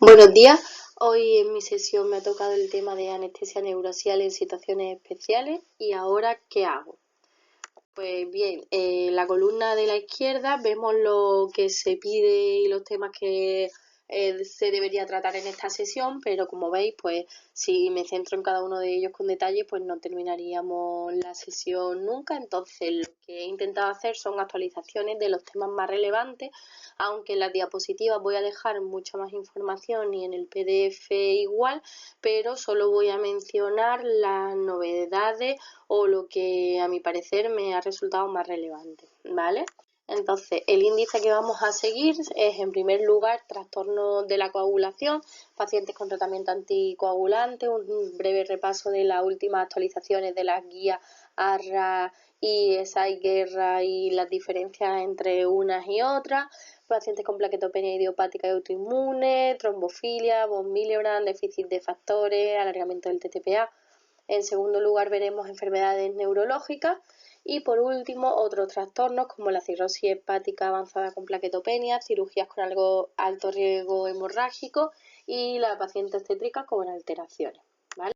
Buenos días. Hoy en mi sesión me ha tocado el tema de anestesia neurocial en situaciones especiales y ahora, ¿qué hago? Pues bien, en la columna de la izquierda vemos lo que se pide y los temas que se debería tratar en esta sesión, pero como veis, pues si me centro en cada uno de ellos con detalle, pues no terminaríamos la sesión nunca. Entonces, lo que he intentado hacer son actualizaciones de los temas más relevantes, aunque en las diapositivas voy a dejar mucha más información y en el PDF igual, pero solo voy a mencionar las novedades o lo que a mi parecer me ha resultado más relevante, ¿vale? Entonces, el índice que vamos a seguir es, en primer lugar, trastornos de la coagulación, pacientes con tratamiento anticoagulante, un breve repaso de las últimas actualizaciones de las guías ARRA y ESAI-Guerra y las diferencias entre unas y otras, pacientes con plaquetopenia idiopática y autoinmune, trombofilia, von Willebrand, déficit de factores, alargamiento del TTPA. En segundo lugar veremos enfermedades neurológicas y por último otros trastornos como la cirrosis hepática avanzada con plaquetopenia, cirugías con alto riesgo hemorrágico y la paciente obstétrica con alteraciones, ¿vale?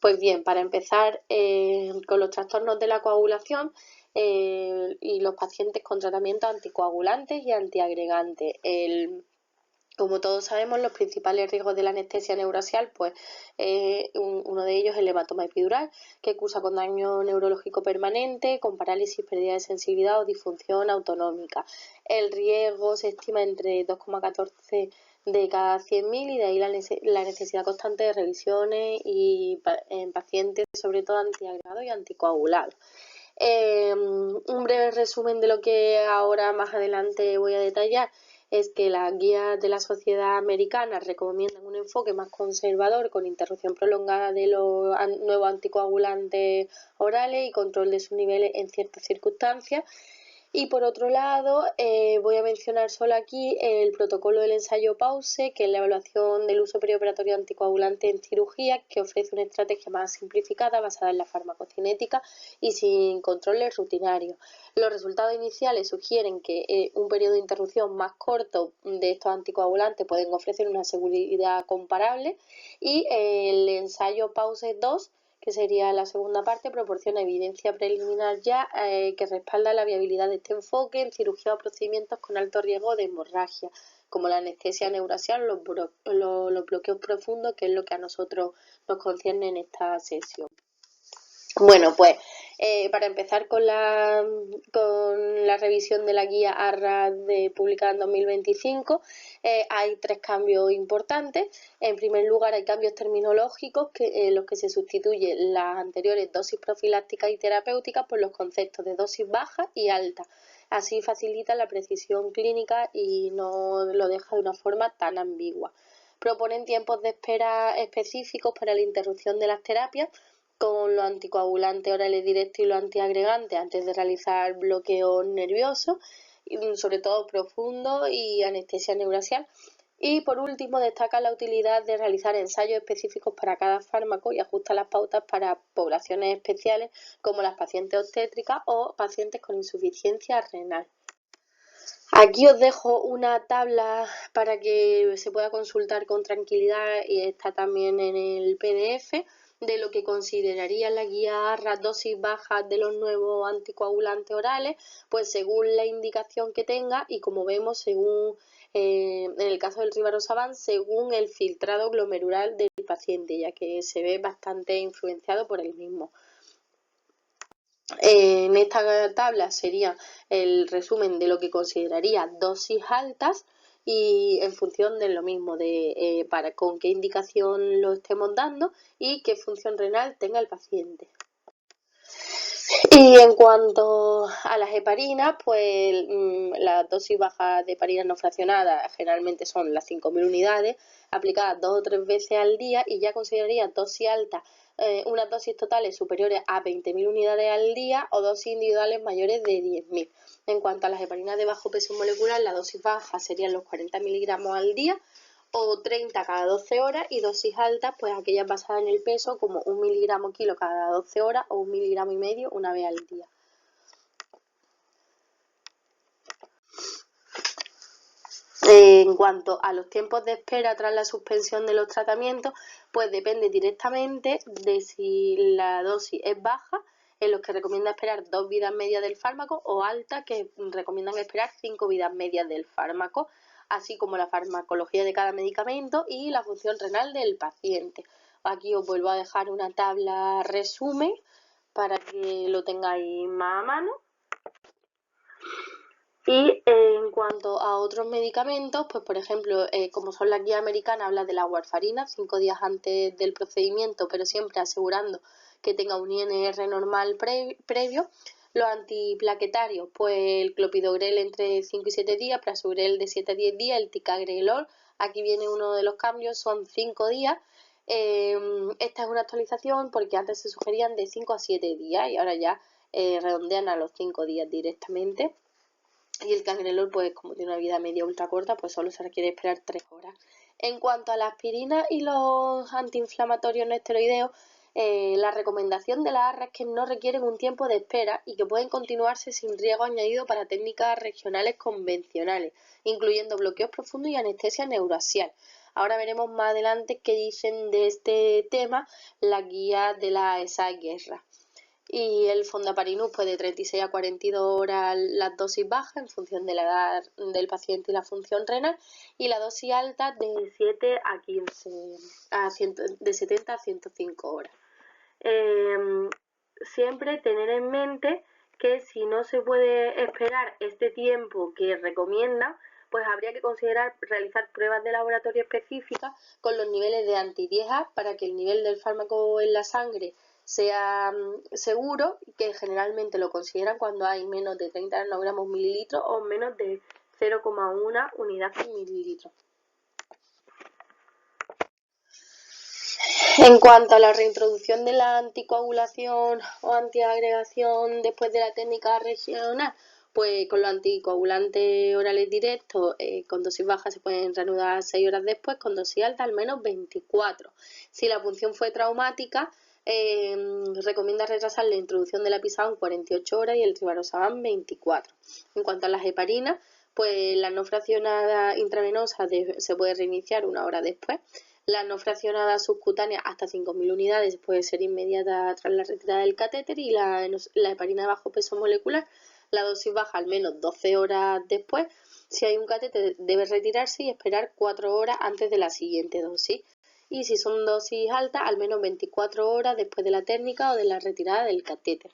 Pues bien, para empezar con los trastornos de la coagulación y los pacientes con tratamientos anticoagulantes y antiagregantes. Como todos sabemos, los principales riesgos de la anestesia neurocial, pues uno de ellos es el hematoma epidural, que cursa con daño neurológico permanente, con parálisis, pérdida de sensibilidad o disfunción autonómica. El riesgo se estima entre 2,14 de cada 100.000 y de ahí la necesidad constante de revisiones y en pacientes, sobre todo antiagregados y anticoagulados. Un breve resumen de lo que ahora más adelante voy a detallar es que las guías de la Sociedad Americana recomiendan un enfoque más conservador con interrupción prolongada de los nuevos anticoagulantes orales y control de sus niveles en ciertas circunstancias. Y por otro lado, voy a mencionar solo aquí el protocolo del ensayo PAUSE, que es la evaluación del uso perioperatorio anticoagulante en cirugía, que ofrece una estrategia más simplificada basada en la farmacocinética y sin controles rutinarios. Los resultados iniciales sugieren que un periodo de interrupción más corto de estos anticoagulantes pueden ofrecer una seguridad comparable y el ensayo PAUSE 2, que sería la segunda parte, proporciona evidencia preliminar ya que respalda la viabilidad de este enfoque en cirugía o procedimientos con alto riesgo de hemorragia, como la anestesia neurocial o los bloqueos profundos, que es lo que a nosotros nos concierne en esta sesión. Bueno, pues para empezar con la revisión de la guía ARRA publicada en 2025, hay tres cambios importantes. En primer lugar, hay cambios terminológicos en los que se sustituyen las anteriores dosis profilácticas y terapéuticas por los conceptos de dosis baja y alta. Así facilita la precisión clínica y no lo deja de una forma tan ambigua. Proponen tiempos de espera específicos para la interrupción de las terapias con los anticoagulantes orales directos y los antiagregantes antes de realizar bloqueos nerviosos, sobre todo profundos y anestesia neurocial. Y por último, destaca la utilidad de realizar ensayos específicos para cada fármaco y ajusta las pautas para poblaciones especiales como las pacientes obstétricas o pacientes con insuficiencia renal. Aquí os dejo una tabla para que se pueda consultar con tranquilidad y está también en el PDF de lo que consideraría la guía ARRA dosis bajas de los nuevos anticoagulantes orales, pues según la indicación que tenga y como vemos según en el caso del Rivaroxaban, según el filtrado glomerular del paciente, ya que se ve bastante influenciado por el mismo. En esta tabla sería el resumen de lo que consideraría dosis altas y en función de lo mismo, de con qué indicación lo estemos dando y qué función renal tenga el paciente. Y en cuanto a las heparinas, pues las dosis bajas de heparinas no fraccionadas generalmente son las 5.000 unidades, aplicadas 2 o 3 veces al día, y ya consideraría dosis alta unas dosis totales superiores a 20.000 unidades al día o dosis individuales mayores de 10.000. En cuanto a las heparinas de bajo peso molecular, la dosis baja serían los 40 miligramos al día o 30 cada 12 horas, y dosis altas, pues aquellas basadas en el peso, como 1 miligramo kilo cada 12 horas o 1,5 miligramos una vez al día. En cuanto a los tiempos de espera tras la suspensión de los tratamientos, pues depende directamente de si la dosis es baja, en los que recomienda esperar 2 vidas medias del fármaco, o alta, que recomiendan esperar 5 vidas medias del fármaco, así como la farmacología de cada medicamento y la función renal del paciente. Aquí os vuelvo a dejar una tabla resumen para que lo tengáis más a mano. Y en cuanto a otros medicamentos, pues por ejemplo, como son las guías americanas, habla de la warfarina 5 días antes del procedimiento, pero siempre asegurando que tenga un INR normal previo. Los antiplaquetarios, pues el clopidogrel entre 5 y 7 días, prasugrel de 7 a 10 días, el ticagrelor, aquí viene uno de los cambios, son 5 días. Esta es una actualización porque antes se sugerían de 5 a 7 días y ahora ya redondean a los 5 días directamente. Y el cangrelor, pues como tiene una vida media ultra corta, pues solo se requiere esperar 3 horas. En cuanto a la aspirina y los antiinflamatorios no esteroideos, la recomendación de la ARRA es que no requieren un tiempo de espera y que pueden continuarse sin riesgo añadido para técnicas regionales convencionales, incluyendo bloqueos profundos y anestesia neuroaxial. Ahora veremos más adelante qué dicen de este tema la guía de la ESA Guerra. Y el fondaparinux, pues de 36 a 42 horas las dosis bajas en función de la edad del paciente y la función renal, y la dosis alta de 7 a 15, de 70 a 105 horas. Siempre tener en mente que si no se puede esperar este tiempo que recomienda, pues habría que considerar realizar pruebas de laboratorio específicas con los niveles de anti-10A para que el nivel del fármaco en la sangre sea seguro, que generalmente lo consideran cuando hay menos de 30 nanogramos mililitros o menos de 0,1 unidad por mililitro. En cuanto a la reintroducción de la anticoagulación o antiagregación después de la técnica regional, pues con los anticoagulantes orales directos con dosis baja se pueden reanudar 6 horas después, con dosis alta al menos 24. Si la punción fue traumática, recomienda retrasar la introducción de la Episaban 48 horas y el Rivaroxaban 24. En cuanto a las heparinas, pues la no fraccionada intravenosa se puede reiniciar 1 hora después. La no fraccionada subcutánea hasta 5.000 unidades puede ser inmediata tras la retirada del catéter, y la heparina de bajo peso molecular, la dosis baja al menos 12 horas después. Si hay un catéter debe retirarse y esperar 4 horas antes de la siguiente dosis. Y si son dosis altas, al menos 24 horas después de la técnica o de la retirada del catéter.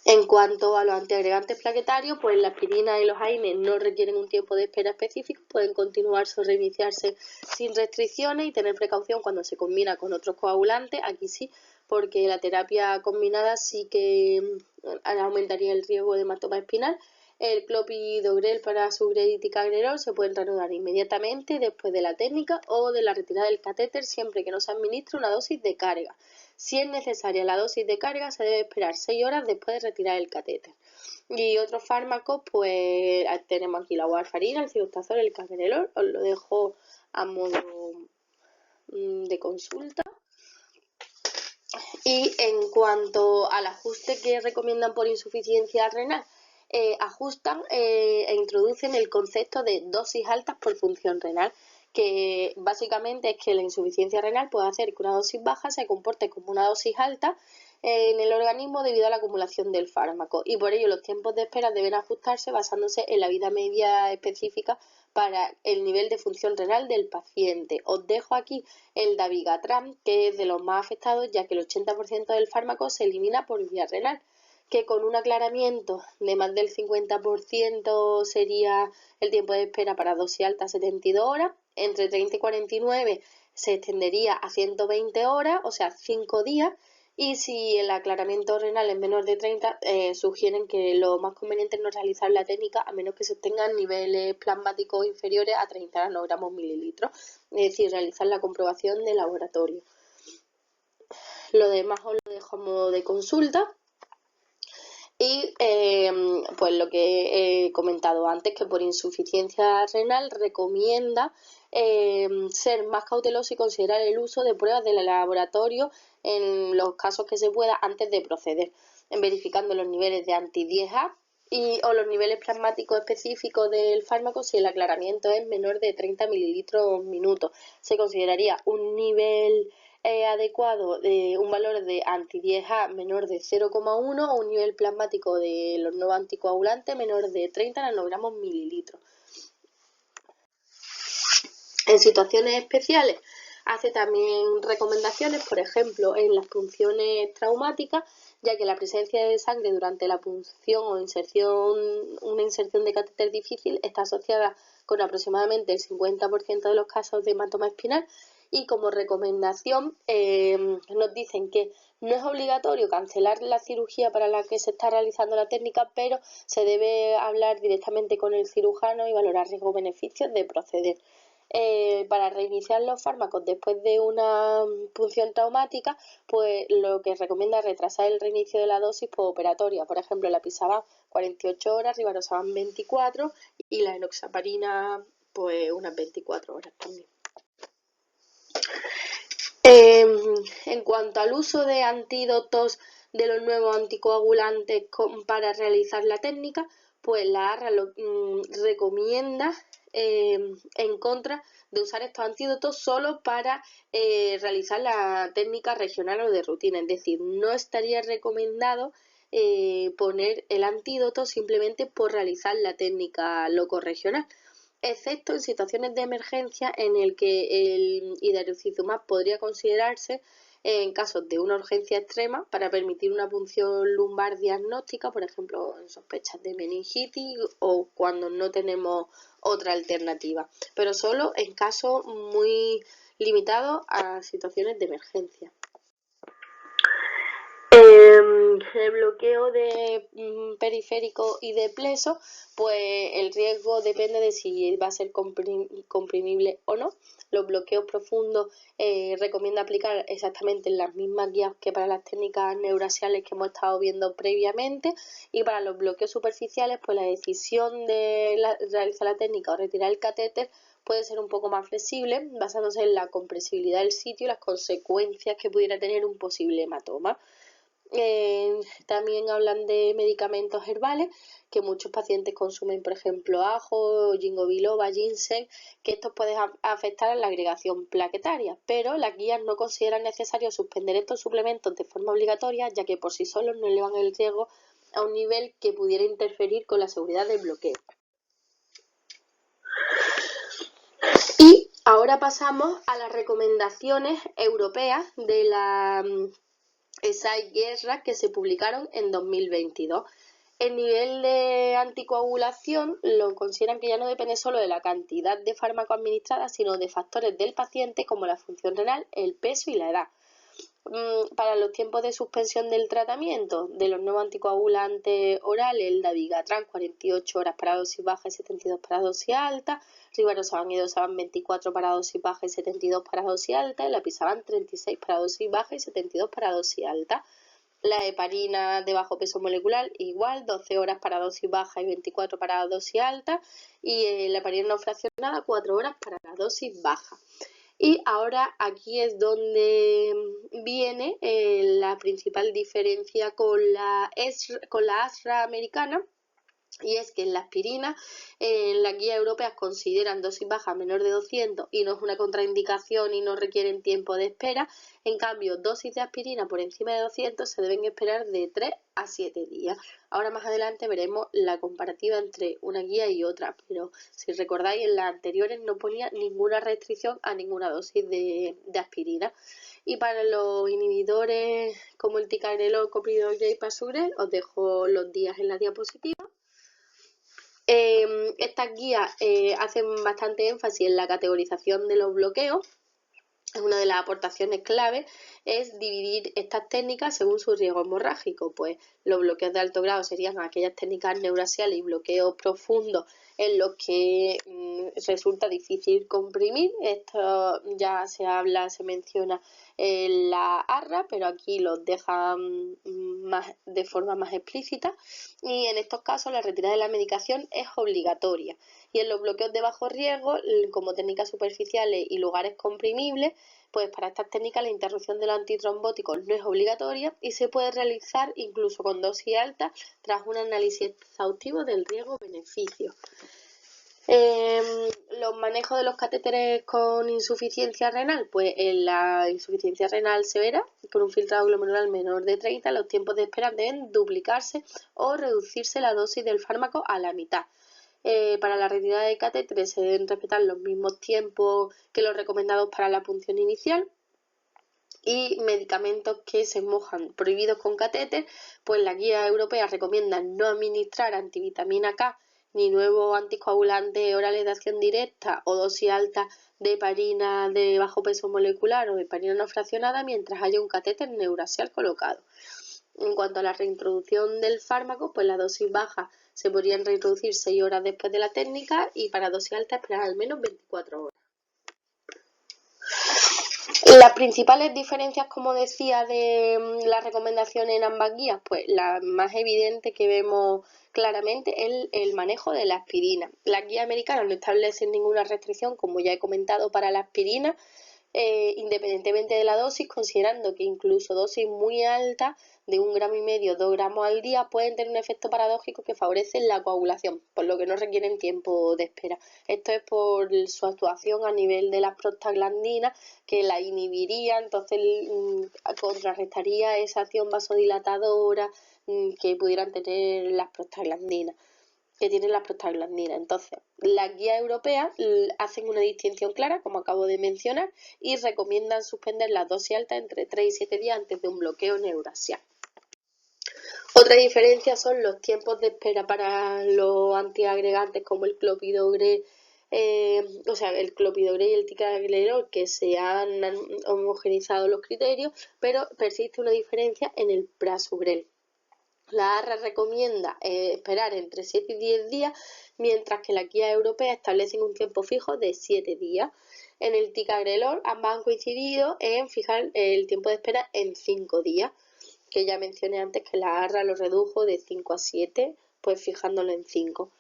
En cuanto a los antiagregantes plaquetarios, pues la aspirina y los AINES no requieren un tiempo de espera específico, pueden continuarse o reiniciarse sin restricciones, y tener precaución cuando se combina con otros coagulantes, aquí sí, porque la terapia combinada sí que aumentaría el riesgo de hematoma espinal. El clopidogrel, prasugrel y ticagrelor se pueden reanudar inmediatamente después de la técnica o de la retirada del catéter, siempre que no se administre una dosis de carga. Si es necesaria la dosis de carga, se debe esperar 6 horas después de retirar el catéter. Y otros fármacos, pues tenemos aquí la warfarina, el ciprofloxacin, el cangrelor. Os lo dejo a modo de consulta. Y en cuanto al ajuste que recomiendan por insuficiencia renal, ajustan e introducen el concepto de dosis altas por función renal, que básicamente es que la insuficiencia renal puede hacer que una dosis baja se comporte como una dosis alta en el organismo debido a la acumulación del fármaco, y por ello los tiempos de espera deben ajustarse basándose en la vida media específica para el nivel de función renal del paciente. Os dejo aquí el dabigatran, que es de los más afectados, ya que el 80% del fármaco se elimina por vía renal, que con un aclaramiento de más del 50% sería el tiempo de espera para dosis alta 72 horas, entre 30 y 49 se extendería a 120 horas, o sea 5 días, y si el aclaramiento renal es menor de 30, sugieren que lo más conveniente es no realizar la técnica a menos que se obtengan niveles plasmáticos inferiores a 30 nanogramos mililitros, es decir, realizar la comprobación de laboratorio. Lo demás os lo dejo a modo de consulta. Y pues lo que he comentado antes, que por insuficiencia renal recomienda ser más cauteloso y considerar el uso de pruebas de laboratorio en los casos que se pueda antes de proceder, verificando los niveles de anti-10A o los niveles plasmáticos específicos del fármaco si el aclaramiento es menor de 30 mililitros minuto. Se consideraría un nivel adecuado de un valor de anti-10A menor de 0,1 o un nivel plasmático de los nuevos anticoagulantes menor de 30 nanogramos mililitros. En situaciones especiales hace también recomendaciones, por ejemplo, en las punciones traumáticas, ya que la presencia de sangre durante la punción o una inserción de catéter difícil está asociada con aproximadamente el 50% de los casos de hematoma espinal, y como recomendación nos dicen que no es obligatorio cancelar la cirugía para la que se está realizando la técnica, pero se debe hablar directamente con el cirujano y valorar riesgos-beneficios de proceder. Para reiniciar los fármacos después de una punción traumática, pues lo que recomienda es retrasar el reinicio de la dosis postoperatoria. Por ejemplo, la Episaban 48 horas, Rivaroxaban 24 y la enoxaparina pues unas 24 horas también. En cuanto al uso de antídotos de los nuevos anticoagulantes para realizar la técnica, pues la ARRA recomienda en contra de usar estos antídotos solo para realizar la técnica regional o de rutina, es decir, no estaría recomendado poner el antídoto simplemente por realizar la técnica locorregional, excepto en situaciones de emergencia en el que el hidarucizumab podría considerarse en casos de una urgencia extrema para permitir una punción lumbar diagnóstica, por ejemplo, en sospechas de meningitis o cuando no tenemos otra alternativa, pero solo en casos muy limitados a situaciones de emergencia. El bloqueo de periférico y de pleso, pues el riesgo depende de si va a ser comprimible o no. Los bloqueos profundos recomienda aplicar exactamente las mismas guías que para las técnicas neurasiales que hemos estado viendo previamente, y para los bloqueos superficiales, pues la decisión de realizar la técnica o retirar el catéter puede ser un poco más flexible, basándose en la compresibilidad del sitio y las consecuencias que pudiera tener un posible hematoma. También hablan de medicamentos herbales que muchos pacientes consumen, por ejemplo, ajo, ginkgo biloba, ginseng, que estos pueden afectar a la agregación plaquetaria, pero las guías no consideran necesario suspender estos suplementos de forma obligatoria, ya que por sí solos no elevan el riesgo a un nivel que pudiera interferir con la seguridad del bloqueo. Y ahora pasamos a las recomendaciones europeas de la ESAI-Guerra que se publicaron en 2022. El nivel de anticoagulación lo consideran que ya no depende solo de la cantidad de fármaco administrada, sino de factores del paciente como la función renal, el peso y la edad. Para los tiempos de suspensión del tratamiento de los nuevos anticoagulantes orales, el Dabigatran 48 horas para dosis baja y 72 para dosis alta, Rivaroxaban y Edoxaban 24 para dosis baja y 72 para dosis alta, y la Episaban 36 para dosis baja y 72 para dosis alta. La heparina de bajo peso molecular igual, 12 horas para dosis baja y 24 para dosis alta, y la heparina no fraccionada 4 horas para la dosis baja. Y ahora aquí es donde viene la principal diferencia con la ASRA americana, y es que en la aspirina las guías europeas consideran dosis baja menor de 200 y no es una contraindicación y no requieren tiempo de espera. En cambio, dosis de aspirina por encima de 200 se deben esperar de 3 a 7 días. Ahora más adelante veremos la comparativa entre una guía y otra, pero si recordáis, en las anteriores no ponía ninguna restricción a ninguna dosis de aspirina. Y para los inhibidores como el ticagrelor, copridol y pasugrel, os dejo los días en la diapositiva. Estas guías hacen bastante énfasis en la categorización de los bloqueos. Una de las aportaciones clave es dividir estas técnicas según su riesgo hemorrágico, pues los bloqueos de alto grado serían aquellas técnicas neurasiales y bloqueos profundos en los que resulta difícil comprimir. Esto ya se menciona en la ARRA, pero aquí los dejan de forma más explícita. Y en estos casos la retirada de la medicación es obligatoria. Y en los bloqueos de bajo riesgo, como técnicas superficiales y lugares comprimibles, pues para estas técnicas la interrupción de los antitrombóticos no es obligatoria y se puede realizar incluso con dosis altas tras un análisis exhaustivo del riesgo-beneficio. Los manejos de los catéteres con insuficiencia renal, pues en la insuficiencia renal severa, con un filtrado glomerular menor de 30, los tiempos de espera deben duplicarse o reducirse la dosis del fármaco a la mitad. Para la retirada de catéteres se deben respetar los mismos tiempos que los recomendados para la punción inicial. Y medicamentos que se mojan prohibidos con catéter, pues la guía europea recomienda no administrar antivitamina K ni nuevos anticoagulantes orales de acción directa o dosis alta de heparina de bajo peso molecular o heparina no fraccionada mientras haya un catéter neurasial colocado. En cuanto a la reintroducción del fármaco, pues la dosis baja se podrían reintroducir 6 horas después de la técnica y para dosis alta esperar al menos 24 horas. Las principales diferencias, como decía, de las recomendaciones en ambas guías, pues la más evidente que vemos claramente es el manejo de la aspirina. Las guías americanas no establecen ninguna restricción, como ya he comentado, para la aspirina, independientemente de la dosis, considerando que incluso dosis muy altas de 1,5 gramos, 2 gramos al día pueden tener un efecto paradójico que favorece la coagulación, por lo que no requieren tiempo de espera. Esto es por su actuación a nivel de las prostaglandinas, que la inhibiría, entonces contrarrestaría esa acción vasodilatadora que pudieran tener las prostaglandinas. Entonces, las guías europeas hacen una distinción clara, como acabo de mencionar, y recomiendan suspender la dosis alta entre 3 y 7 días antes de un bloqueo neurasial. Otra diferencia son los tiempos de espera para los antiagregantes como el clopidogrel, el clopidogrel y el ticagrelor, que se han homogeneizado los criterios, pero persiste una diferencia en el prasugrel. La ARRA recomienda esperar entre 7 y 10 días, mientras que las guías europeas establecen un tiempo fijo de 7 días. En el ticagrelor ambas han coincidido en fijar el tiempo de espera en 5 días, que ya mencioné antes que la ARRA lo redujo de 5 a 7, pues fijándolo en 5.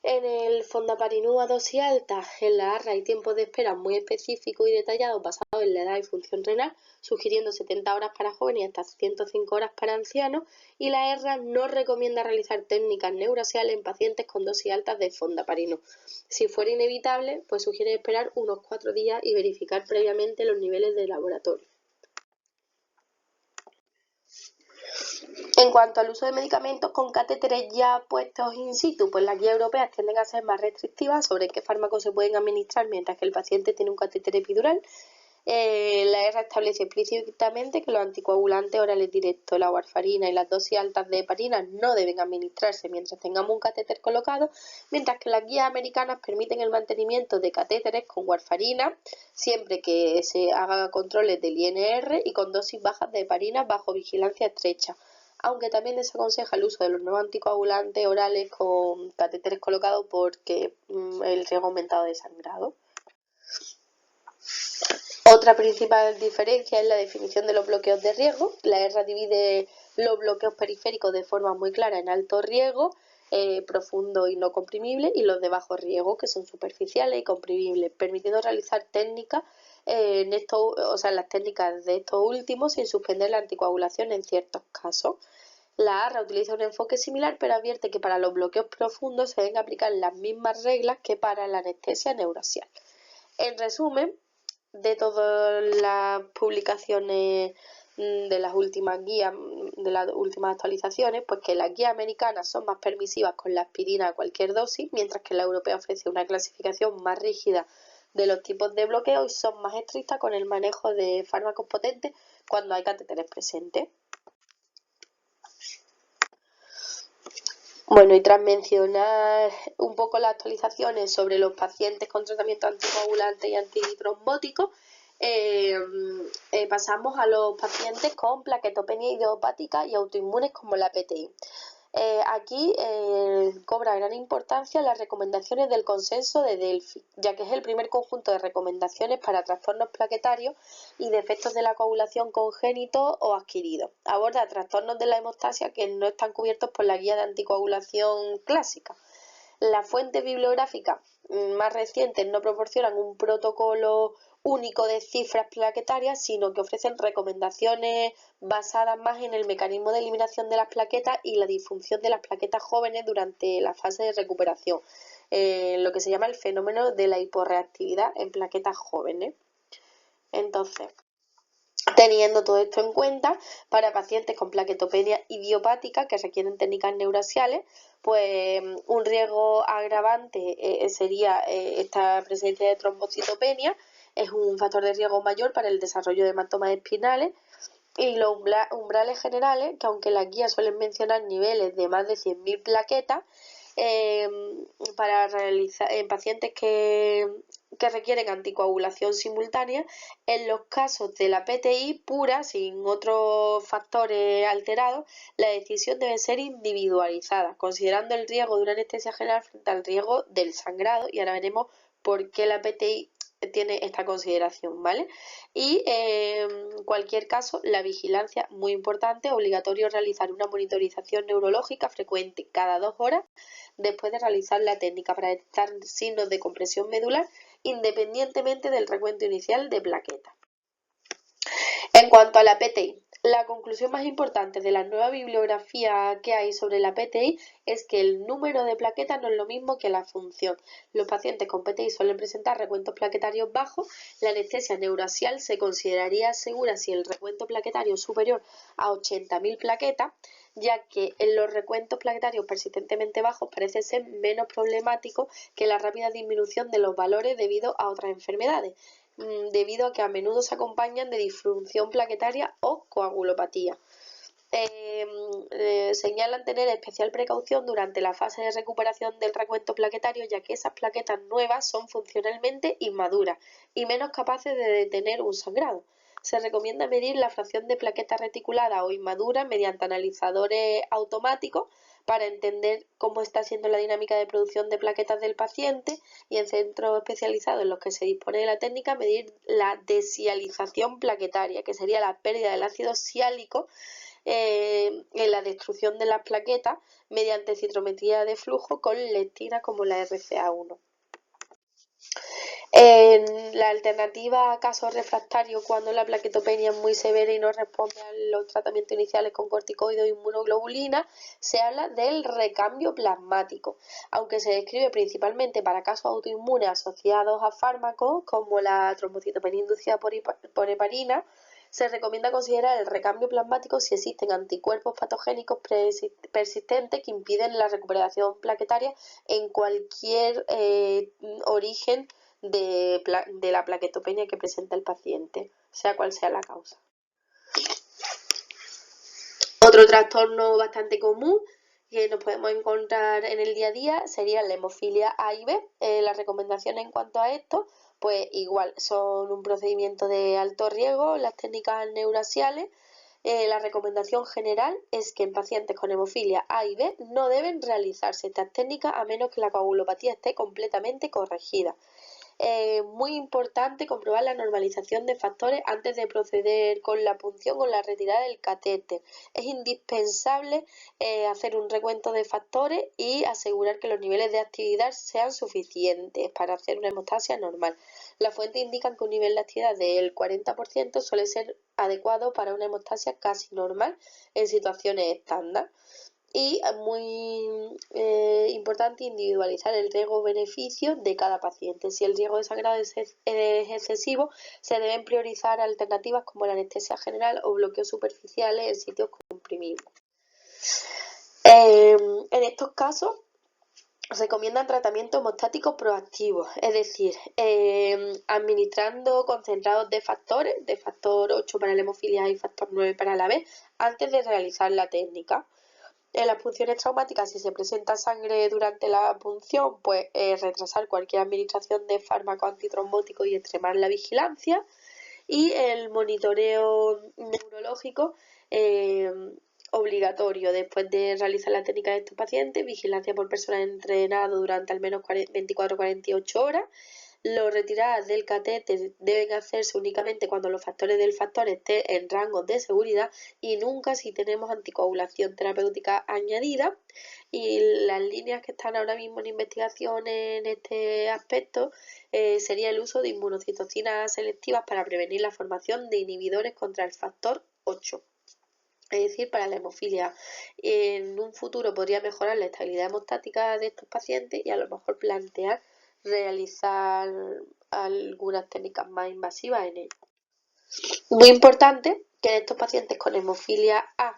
En el fondaparinub a dosis alta, en la ARRA hay tiempos de espera muy específicos y detallados basados en la edad y función renal, sugiriendo 70 horas para jóvenes y hasta 105 horas para ancianos, y la ERRA no recomienda realizar técnicas neurasiales en pacientes con dosis altas de fondaparinub. Si fuera inevitable, pues sugiere esperar unos 4 días y verificar previamente los niveles de laboratorio. En cuanto al uso de medicamentos con catéteres ya puestos in situ, pues las guías europeas tienden a ser más restrictivas sobre qué fármacos se pueden administrar mientras que el paciente tiene un catéter epidural. La ERRA establece explícitamente que los anticoagulantes orales directos, la warfarina y las dosis altas de heparina no deben administrarse mientras tengamos un catéter colocado, mientras que las guías americanas permiten el mantenimiento de catéteres con warfarina siempre que se haga controles del INR y con dosis bajas de heparina bajo vigilancia estrecha, aunque también desaconseja el uso de los nuevos anticoagulantes orales con catéteres colocados porque el riesgo aumentado de sangrado. Otra principal diferencia es la definición de los bloqueos de riesgo. La ERRA divide los bloqueos periféricos de forma muy clara en alto riesgo, profundo y no comprimible, y los de bajo riesgo, que son superficiales y comprimibles, permitiendo realizar técnicas las técnicas de estos últimos sin suspender la anticoagulación en ciertos casos. La ARRA utiliza un enfoque similar, pero advierte que para los bloqueos profundos se deben aplicar las mismas reglas que para la anestesia neurasial. En resumen, de todas las publicaciones de las últimas guías, de las últimas actualizaciones, pues que las guías americanas son más permisivas con la aspirina a cualquier dosis, mientras que la europea ofrece una clasificación más rígida de los tipos de bloqueo y son más estrictas con el manejo de fármacos potentes cuando hay catéteres presentes. Bueno, y tras mencionar un poco las actualizaciones sobre los pacientes con tratamiento anticoagulante y antitrombótico, pasamos a los pacientes con plaquetopenia idiopática y autoinmunes como la PTI. Aquí cobra gran importancia las recomendaciones del consenso de Delphi, ya que es el primer conjunto de recomendaciones para trastornos plaquetarios y defectos de la coagulación congénitos o adquiridos. Aborda trastornos de la hemostasia que no están cubiertos por la guía de anticoagulación clásica. Las fuentes bibliográficas más recientes no proporcionan un protocolo único de cifras plaquetarias, sino que ofrecen recomendaciones basadas más en el mecanismo de eliminación de las plaquetas y la disfunción de las plaquetas jóvenes durante la fase de recuperación, lo que se llama el fenómeno de la hiporreactividad en plaquetas jóvenes. Entonces, teniendo todo esto en cuenta, para pacientes con plaquetopenia idiopática que requieren técnicas neurasiales, pues un riesgo agravante sería esta presencia de trombocitopenia, es un factor de riesgo mayor para el desarrollo de hematomas espinales, y los umbrales generales, que aunque las guías suelen mencionar niveles de más de 100.000 plaquetas, eh, para realizar en pacientes que requieren anticoagulación simultánea, en los casos de la PTI pura, sin otros factores alterados, la decisión debe ser individualizada, considerando el riesgo de una anestesia general frente al riesgo del sangrado, y ahora veremos por qué la PTI tiene esta consideración, ¿vale? Y en cualquier caso, la vigilancia, muy importante, obligatorio realizar una monitorización neurológica frecuente cada 2 horas después de realizar la técnica para detectar signos de compresión medular independientemente del recuento inicial de plaquetas. En cuanto a la PTI, la conclusión más importante de la nueva bibliografía que hay sobre la PTI es que el número de plaquetas no es lo mismo que la función. Los pacientes con PTI suelen presentar recuentos plaquetarios bajos. La anestesia neurasial se consideraría segura si el recuento plaquetario es superior a 80.000 plaquetas, ya que en los recuentos plaquetarios persistentemente bajos parece ser menos problemático que la rápida disminución de los valores debido a otras enfermedades, debido a que a menudo se acompañan de disfunción plaquetaria o coagulopatía. Señalan tener especial precaución durante la fase de recuperación del recuento plaquetario, ya que esas plaquetas nuevas son funcionalmente inmaduras y menos capaces de detener un sangrado. Se recomienda medir la fracción de plaquetas reticuladas o inmaduras mediante analizadores automáticos para entender cómo está siendo la dinámica de producción de plaquetas del paciente, y en centros especializados en los que se dispone de la técnica medir la desialización plaquetaria, que sería la pérdida del ácido siálico en la destrucción de las plaquetas mediante citrometría de flujo con lectina como la RCA1. En la alternativa a casos refractarios, cuando la plaquetopenia es muy severa y no responde a los tratamientos iniciales con corticoides o inmunoglobulina, se habla del recambio plasmático, aunque se describe principalmente para casos autoinmunes asociados a fármacos como la trombocitopenia inducida por heparina. Se recomienda considerar el recambio plasmático si existen anticuerpos patogénicos persistentes que impiden la recuperación plaquetaria en cualquier origen de la plaquetopenia que presenta el paciente, sea cual sea la causa. Otro trastorno bastante común que nos podemos encontrar en el día a día sería la hemofilia A y B. Las recomendaciones en cuanto a esto, pues igual, son un procedimiento de alto riesgo, las técnicas neurasiales. La recomendación general es que en pacientes con hemofilia A y B no deben realizarse estas técnicas a menos que la coagulopatía esté completamente corregida. Muy importante comprobar la normalización de factores antes de proceder con la punción o la retirada del catéter. Es indispensable hacer un recuento de factores y asegurar que los niveles de actividad sean suficientes para hacer una hemostasia normal. Las fuentes indican que un nivel de actividad del 40% suele ser adecuado para una hemostasia casi normal en situaciones estándar. Y muy importante individualizar el riesgo-beneficio de cada paciente. Si el riesgo de sangrado es excesivo, se deben priorizar alternativas como la anestesia general o bloqueos superficiales en sitios comprimidos. En estos casos recomiendan tratamiento hemostático proactivo, es decir, administrando concentrados de factores, de factor 8 para la hemofilia y factor 9 para la B, antes de realizar la técnica. En las punciones traumáticas, si se presenta sangre durante la punción, pues retrasar cualquier administración de fármaco antitrombótico y extremar la vigilancia. Y el monitoreo neurológico obligatorio después de realizar la técnica de estos pacientes, vigilancia por personal entrenado durante al menos 24-48 horas. Los retiradas del catéter deben hacerse únicamente cuando los factores del factor estén en rangos de seguridad y nunca si tenemos anticoagulación terapéutica añadida. Y las líneas que están ahora mismo en investigación en este aspecto sería el uso de inmunocitocinas selectivas para prevenir la formación de inhibidores contra el factor 8. Es decir, para la hemofilia. En un futuro podría mejorar la estabilidad hemostática de estos pacientes y a lo mejor plantear realizar algunas técnicas más invasivas en ellos. Muy importante que en estos pacientes con hemofilia A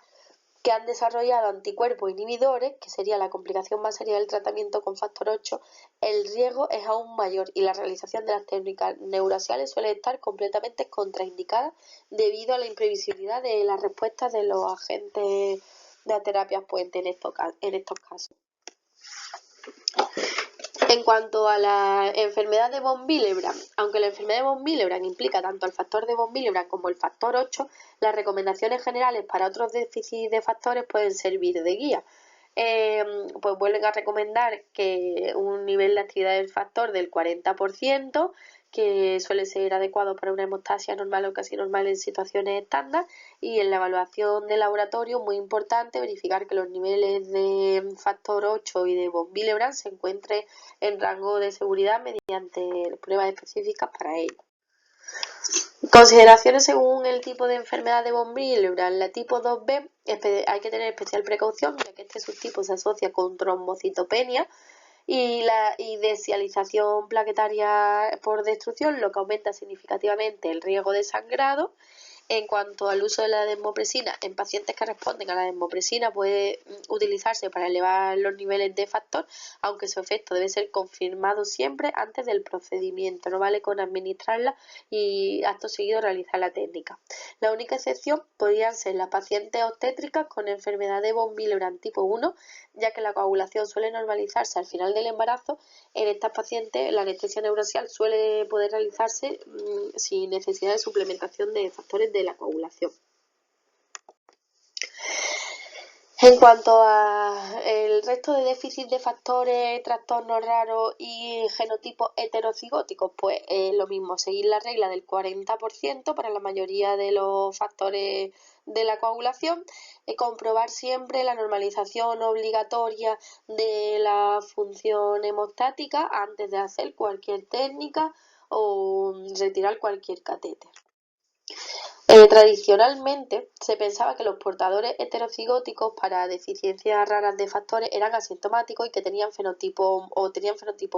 que han desarrollado anticuerpos inhibidores, que sería la complicación más seria del tratamiento con factor 8, el riesgo es aún mayor y la realización de las técnicas neurasiales suele estar completamente contraindicada debido a la imprevisibilidad de las respuestas de los agentes de la terapia puente en estos casos. En cuanto a la enfermedad de von Willebrand, aunque la enfermedad de von Willebrand implica tanto el factor de von Willebrand como el factor 8, las recomendaciones generales para otros déficits de factores pueden servir de guía. Pues vuelven a recomendar que un nivel de actividad del factor del 40%, que suele ser adecuado para una hemostasia normal o casi normal en situaciones estándar, y en la evaluación de laboratorio, muy importante, verificar que los niveles de factor 8 y de von Willebrand se encuentren en rango de seguridad mediante pruebas específicas para ello. Consideraciones según el tipo de enfermedad de von Willebrand. La tipo 2B hay que tener especial precaución, ya que este subtipo se asocia con trombocitopenia y la deshialización plaquetaria por destrucción, lo que aumenta significativamente el riesgo de sangrado. En cuanto al uso de la desmopresina, en pacientes que responden a la desmopresina puede utilizarse para elevar los niveles de factor, aunque su efecto debe ser confirmado siempre antes del procedimiento. No vale con administrarla y acto seguido realizar la técnica. La única excepción podrían ser las pacientes obstétricas con enfermedad de von Willebrand tipo 1, ya que la coagulación suele normalizarse al final del embarazo. En estas pacientes la anestesia neurasial suele poder realizarse sin necesidad de suplementación de factores de la coagulación. En cuanto a el resto de déficit de factores, trastornos raros y genotipos heterocigóticos, pues lo mismo, seguir la regla del 40% para la mayoría de los factores de la coagulación, comprobar siempre la normalización obligatoria de la función hemostática antes de hacer cualquier técnica o retirar cualquier catéter. Tradicionalmente se pensaba que los portadores heterocigóticos para deficiencias raras de factores eran asintomáticos y que tenían fenotipos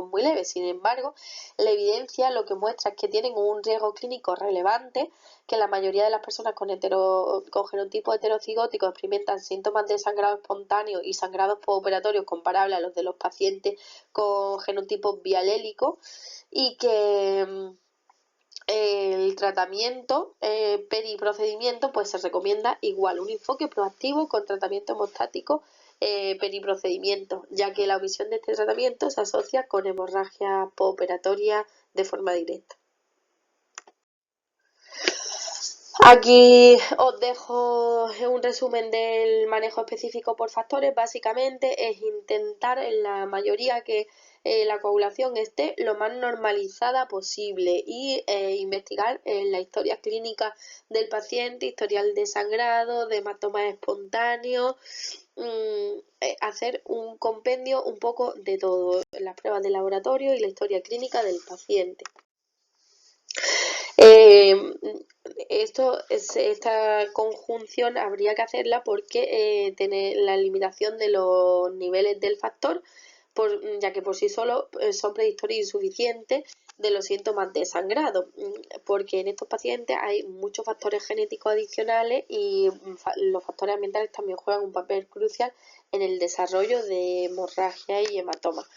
muy leves. Sin embargo, la evidencia lo que muestra es que tienen un riesgo clínico relevante, que la mayoría de las personas con genotipos heterocigóticos experimentan síntomas de sangrado espontáneo y sangrados postoperatorios comparables a los de los pacientes con genotipos bialélicos y que el tratamiento periprocedimiento pues se recomienda igual un enfoque proactivo con tratamiento hemostático periprocedimiento, ya que la omisión de este tratamiento se asocia con hemorragia postoperatoria de forma directa. Aquí os dejo un resumen del manejo específico por factores. Básicamente es intentar en la mayoría que la coagulación esté lo más normalizada posible y investigar la historia clínica del paciente, historial de sangrado, de hematomas espontáneos, hacer un compendio un poco de todo, las pruebas de laboratorio y la historia clínica del paciente. Esta conjunción habría que hacerla porque tener la limitación de los niveles del factor, ya que por sí solos son predictores insuficientes de los síntomas de sangrado, porque en estos pacientes hay muchos factores genéticos adicionales y los factores ambientales también juegan un papel crucial en el desarrollo de hemorragia y hematomas.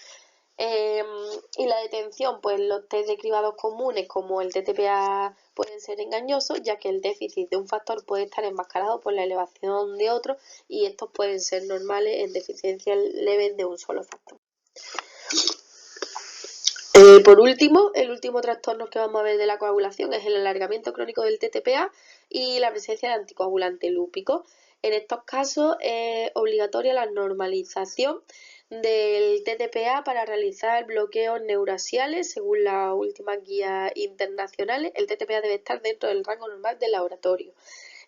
Y la detención, pues los test de cribados comunes como el TTPA pueden ser engañosos, ya que el déficit de un factor puede estar enmascarado por la elevación de otro y estos pueden ser normales en deficiencias leves de un solo factor. Por último, el último trastorno que vamos a ver de la coagulación es el alargamiento crónico del TTPA y la presencia de anticoagulante lúpico. En estos casos es obligatoria la normalización del TTPA para realizar bloqueos neurasiales según las últimas guías internacionales. El TTPA debe estar dentro del rango normal del laboratorio.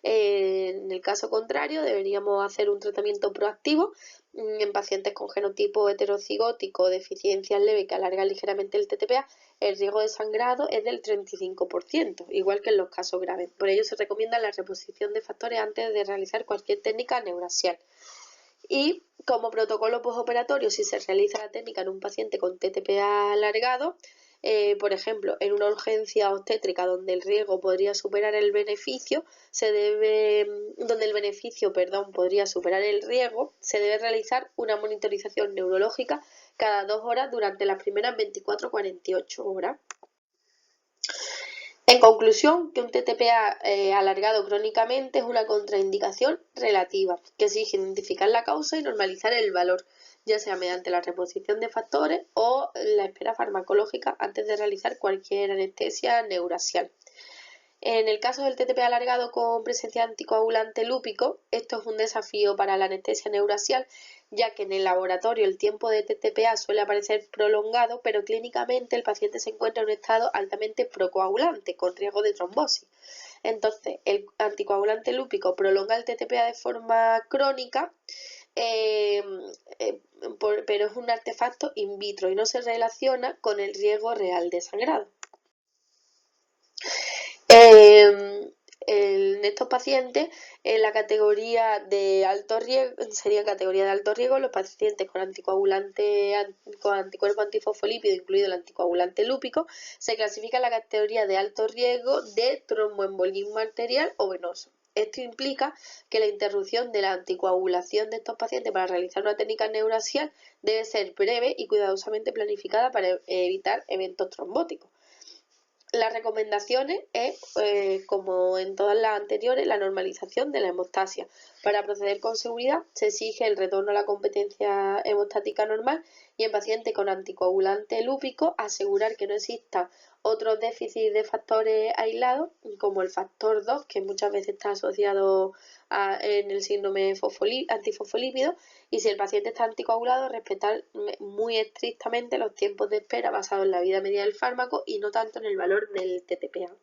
En el caso contrario, deberíamos hacer un tratamiento proactivo en pacientes con genotipo heterocigótico o deficiencias leves que alargan ligeramente el TTPA. El riesgo de sangrado es del 35%, igual que en los casos graves. Por ello se recomienda la reposición de factores antes de realizar cualquier técnica neurasial. Y como protocolo postoperatorio, si se realiza la técnica en un paciente con TTPA alargado, por ejemplo, en una urgencia obstétrica donde el riesgo podría superar el beneficio, donde el beneficio, podría superar el riesgo, se debe realizar una monitorización neurológica cada 2 horas durante las primeras 24-48 horas. En conclusión, que un TTPA alargado crónicamente es una contraindicación relativa que exige identificar la causa y normalizar el valor, ya sea mediante la reposición de factores o la espera farmacológica antes de realizar cualquier anestesia neurasial. En el caso del TTPA alargado con presencia de anticoagulante lúpico, esto es un desafío para la anestesia neurasial, ya que en el laboratorio el tiempo de TTPA suele parecer prolongado, pero clínicamente el paciente se encuentra en un estado altamente procoagulante, con riesgo de trombosis. Entonces, el anticoagulante lúpico prolonga el TTPA de forma crónica, pero es un artefacto in vitro y no se relaciona con el riesgo real de sangrado. En estos pacientes, en la categoría de alto riesgo, sería categoría de alto riesgo los pacientes con con anticuerpo antifosfolípido, incluido el anticoagulante lúpico, se clasifica en la categoría de alto riesgo de tromboembolismo arterial o venoso. Esto implica que la interrupción de la anticoagulación de estos pacientes para realizar una técnica neurasial debe ser breve y cuidadosamente planificada para evitar eventos trombóticos. Las recomendaciones es, como en todas las anteriores, la normalización de la hemostasia. Para proceder con seguridad se exige el retorno a la competencia hemostática normal y en pacientes con anticoagulante lúpico asegurar que no exista otros déficits de factores aislados como el factor 2, que muchas veces está asociado en el síndrome antifosfolípido, y si el paciente está anticoagulado, respetar muy estrictamente los tiempos de espera basados en la vida media del fármaco y no tanto en el valor del TTPA.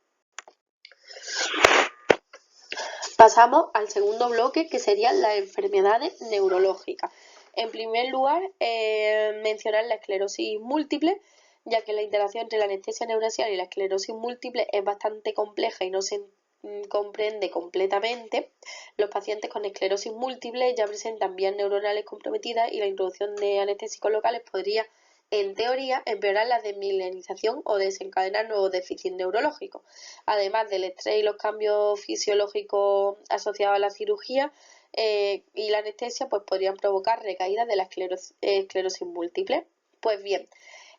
Pasamos al segundo bloque, que serían las enfermedades neurológicas. En primer lugar, mencionar la esclerosis múltiple, ya que la interacción entre la anestesia neurasial y la esclerosis múltiple es bastante compleja y no se comprende completamente. Los pacientes con esclerosis múltiple ya presentan vías neuronales comprometidas y la introducción de anestésicos locales podría, en teoría, empeorar la desmilinización o desencadenar nuevos déficits neurológicos. Además del estrés y los cambios fisiológicos asociados a la cirugía y la anestesia, pues podrían provocar recaídas de la esclerosis múltiple. Pues bien,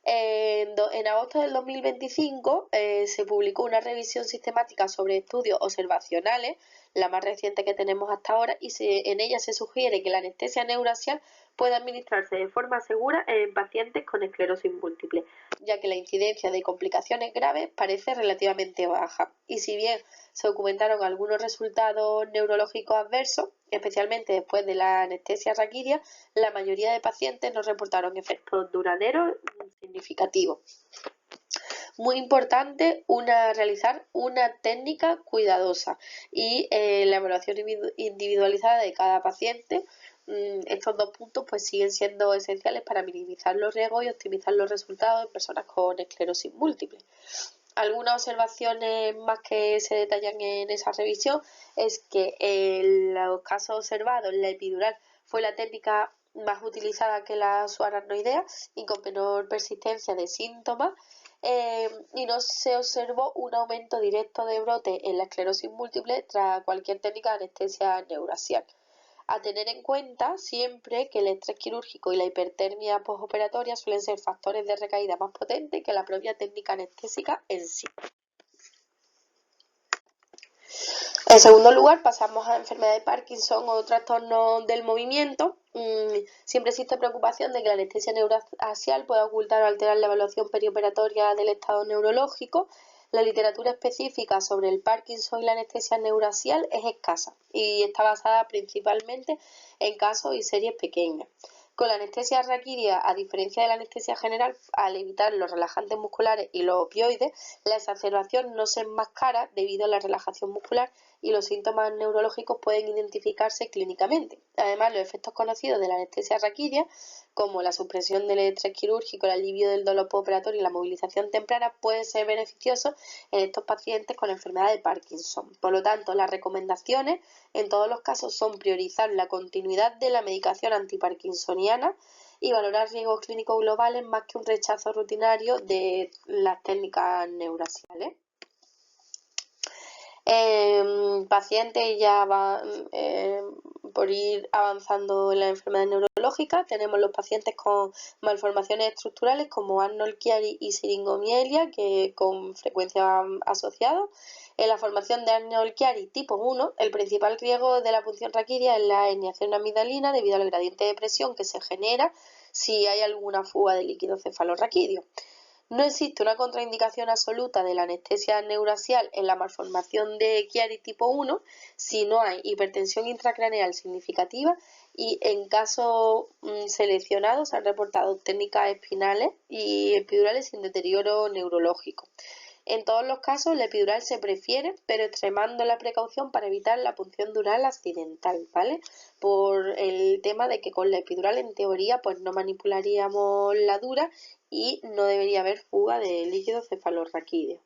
en agosto del 2025 se publicó una revisión sistemática sobre estudios observacionales, la más reciente que tenemos hasta ahora, y en ella se sugiere que la anestesia neurasial puede administrarse de forma segura en pacientes con esclerosis múltiple, ya que la incidencia de complicaciones graves parece relativamente baja. Y si bien se documentaron algunos resultados neurológicos adversos, especialmente después de la anestesia raquídea, la mayoría de pacientes no reportaron efectos duraderos significativos. Muy importante realizar una técnica cuidadosa y la evaluación individualizada de cada paciente. Estos dos puntos pues siguen siendo esenciales para minimizar los riesgos y optimizar los resultados en personas con esclerosis múltiple. Algunas observaciones más que se detallan en esa revisión es que en los casos observados la epidural fue la técnica más utilizada que la subaracnoidea y con menor persistencia de síntomas, y no se observó un aumento directo de brote en la esclerosis múltiple tras cualquier técnica de anestesia neurasial. A tener en cuenta siempre que el estrés quirúrgico y la hipertermia postoperatoria suelen ser factores de recaída más potentes que la propia técnica anestésica en sí. En segundo lugar, pasamos a enfermedad de Parkinson o trastornos del movimiento. Siempre existe preocupación de que la anestesia neurasial pueda ocultar o alterar la evaluación perioperatoria del estado neurológico. La literatura específica sobre el Parkinson y la anestesia neurasial es escasa y está basada principalmente en casos y series pequeñas. Con la anestesia raquídea, a diferencia de la anestesia general, al evitar los relajantes musculares y los opioides, la exacerbación no se enmascara debido a la relajación muscular y los síntomas neurológicos pueden identificarse clínicamente. Además, los efectos conocidos de la anestesia raquídea, como la supresión del estrés quirúrgico, el alivio del dolor postoperatorio y la movilización temprana, pueden ser beneficiosos en estos pacientes con enfermedad de Parkinson. Por lo tanto, las recomendaciones en todos los casos son priorizar la continuidad de la medicación antiparkinsoniana y valorar riesgos clínicos globales más que un rechazo rutinario de las técnicas neurasiales. Pacientes ya van por ir avanzando en las enfermedades neurológicas. Tenemos los pacientes con malformaciones estructurales como Arnold-Chiari y siringomielia, que con frecuencia van asociados. En la formación de Arnold-Chiari tipo 1, el principal riesgo de la punción raquídea es la herniación amigdalina debido al gradiente de presión que se genera si hay alguna fuga de líquido cefalorraquídeo. No existe una contraindicación absoluta de la anestesia neurasial en la malformación de Chiari tipo 1 si no hay hipertensión intracraneal significativa y en casos seleccionados se han reportado técnicas espinales y epidurales sin deterioro neurológico. En todos los casos, la epidural se prefiere, pero extremando la precaución para evitar la punción dural accidental, ¿vale? Por el tema de que con la epidural, en teoría, pues no manipularíamos la dura y no debería haber fuga de líquido cefalorraquídeo.